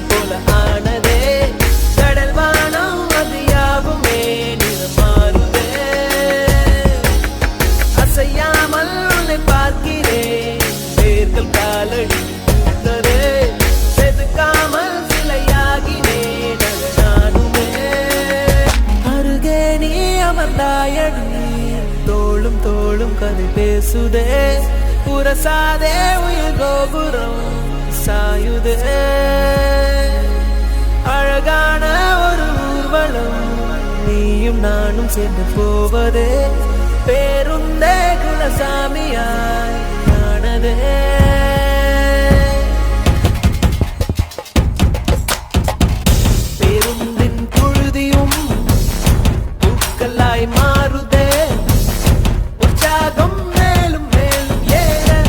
பூவை போல ஆனதே கடல் வானம் அது யாவுமே நிறம் மாறுதே அசையாமல் உன்னை பார்க்கிறேன் வேர்கள் காலடி பூத்ததே செதுக்காமல் சிலையாகினேன் நானுமே அருகே நீ அமர்ந்தாயடி தோளும் தோளும் கதை பேசுதே உரசாதே உயிர் கோபுரம் சாயுதே அழகான ஒரு ஊர்வலம் நீயும் நானும் சேர்ந்து போவதே பேருந்தே குலசாமியாய்